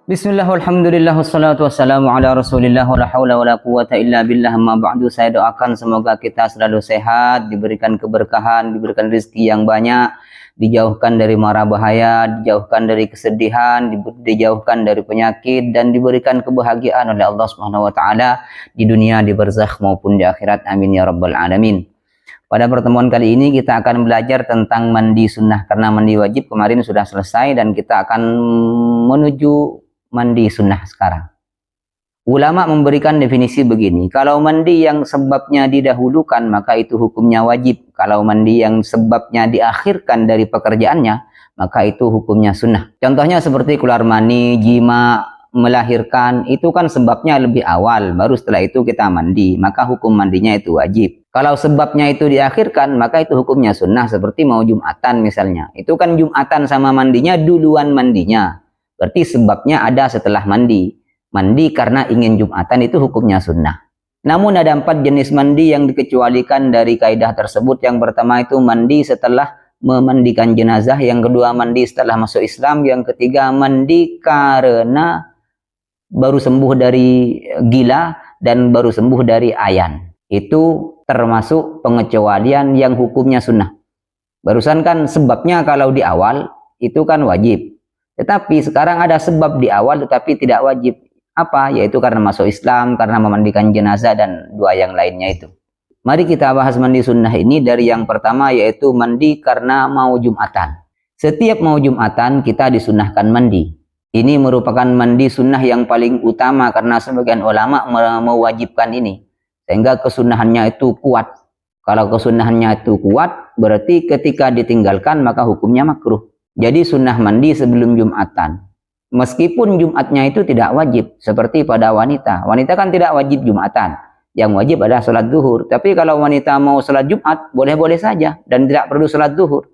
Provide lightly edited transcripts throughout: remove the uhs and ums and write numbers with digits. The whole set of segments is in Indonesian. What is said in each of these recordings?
Bismillah, alhamdulillah, wassalatu wassalamu ala rasulillah, wa la hawla wa la quwata illa billah, amma ba'du. Saya doakan semoga kita selalu sehat, diberikan keberkahan, diberikan rezeki yang banyak, dijauhkan dari mara bahaya, dijauhkan dari kesedihan, dijauhkan dari penyakit, dan diberikan kebahagiaan oleh Allah Subhanahu wa taala di dunia, di barzakh maupun di akhirat. Amin ya rabbal alamin. Pada pertemuan kali ini kita akan belajar tentang mandi sunnah, karena mandi wajib kemarin sudah selesai dan kita akan menuju mandi sunnah sekarang. Ulama memberikan definisi begini, kalau mandi yang sebabnya didahulukan maka itu hukumnya wajib. Kalau mandi yang sebabnya diakhirkan dari pekerjaannya maka itu hukumnya sunnah. Contohnya seperti keluar mani, jima, melahirkan, itu kan sebabnya lebih awal, baru setelah itu kita mandi, maka hukum mandinya itu wajib. Kalau sebabnya itu diakhirkan maka itu hukumnya sunnah, seperti mau Jumatan misalnya. Itu kan Jumatan sama mandinya duluan mandinya. Berarti sebabnya ada setelah mandi. Mandi karena ingin Jumatan itu hukumnya sunnah. Namun ada 4 jenis mandi yang dikecualikan dari kaidah tersebut. Yang pertama itu mandi setelah memandikan jenazah. Yang kedua mandi setelah masuk Islam. Yang ketiga mandi karena baru sembuh dari gila dan baru sembuh dari ayan. Itu termasuk pengecualian yang hukumnya sunnah. Barusan kan sebabnya kalau di awal itu kan wajib. Tetapi sekarang ada sebab di awal tetapi tidak wajib. Apa? Yaitu karena masuk Islam, karena memandikan jenazah, dan 2 yang lainnya itu. Mari kita bahas mandi sunnah ini dari yang pertama, yaitu mandi karena mau Jumatan. Setiap mau Jumatan kita disunnahkan mandi. Ini merupakan mandi sunnah yang paling utama karena sebagian ulama mewajibkan ini. Sehingga kesunahannya itu kuat. Kalau kesunahannya itu kuat, berarti ketika ditinggalkan maka hukumnya makruh. Jadi sunnah mandi sebelum Jumatan. Meskipun Jumatnya itu tidak wajib. Seperti pada wanita. Wanita kan tidak wajib Jumatan. Yang wajib adalah sholat zuhur. Tapi kalau wanita mau sholat Jumat, boleh-boleh saja. Dan tidak perlu sholat zuhur.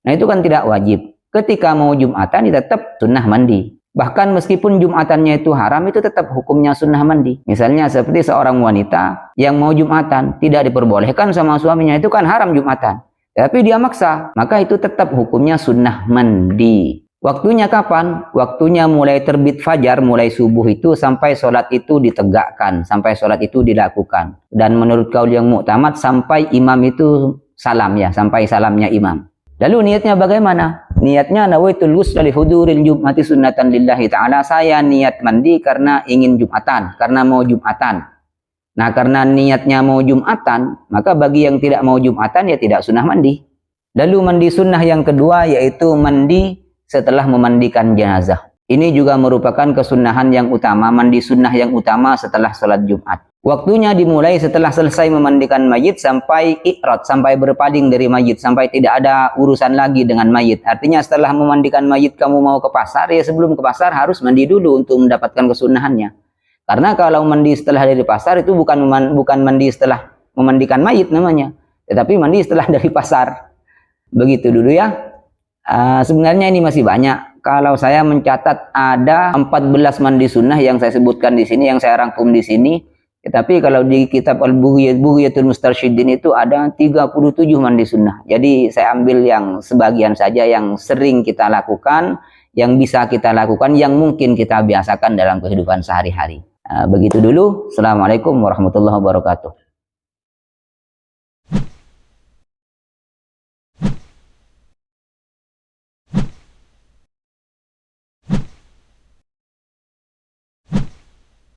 Nah itu kan tidak wajib. Ketika mau Jumatan, tetap sunnah mandi. Bahkan meskipun Jumatannya itu haram, itu tetap hukumnya sunnah mandi. Misalnya seperti seorang wanita yang mau Jumatan, tidak diperbolehkan sama suaminya. Itu kan haram Jumatan. Tapi dia maksa, maka itu tetap hukumnya sunnah mandi. Waktunya kapan? Waktunya mulai terbit fajar, mulai subuh itu sampai sholat itu ditegakkan, sampai sholat itu dilakukan. Dan menurut kaul yang muktamad sampai imam itu salam ya, sampai salamnya imam. Lalu niatnya bagaimana? Niatnya nawaitul ghusla li huduril jum'ati sunnatan lillahi ta'ala. Saya niat mandi karena ingin Jumatan, karena mau Jumatan. Nah, karena niatnya mau Jumatan, maka bagi yang tidak mau Jumatan ya tidak sunnah mandi. Lalu mandi sunnah yang kedua yaitu mandi setelah memandikan jenazah. Ini juga merupakan kesunahan yang utama, mandi sunnah yang utama setelah sholat Jumat. Waktunya dimulai setelah selesai memandikan mayit sampai ikrot, sampai berpaling dari mayit, sampai tidak ada urusan lagi dengan mayit. Artinya setelah memandikan mayit kamu mau ke pasar, ya sebelum ke pasar harus mandi dulu untuk mendapatkan kesunahannya. Karena kalau mandi setelah dari pasar itu bukan mandi setelah memandikan mayit namanya, tetapi mandi setelah dari pasar. Begitu dulu ya. Sebenarnya ini masih banyak. Kalau saya mencatat ada 14 mandi sunnah yang saya sebutkan di sini, yang saya rangkum di sini. Tetapi kalau di kitab Al-Bughyatul Mustarsyidin itu ada 37 mandi sunnah. Jadi saya ambil yang sebagian saja yang sering kita lakukan, yang bisa kita lakukan, yang mungkin kita biasakan dalam kehidupan sehari-hari. Begitu dulu. Assalamualaikum warahmatullahi wabarakatuh.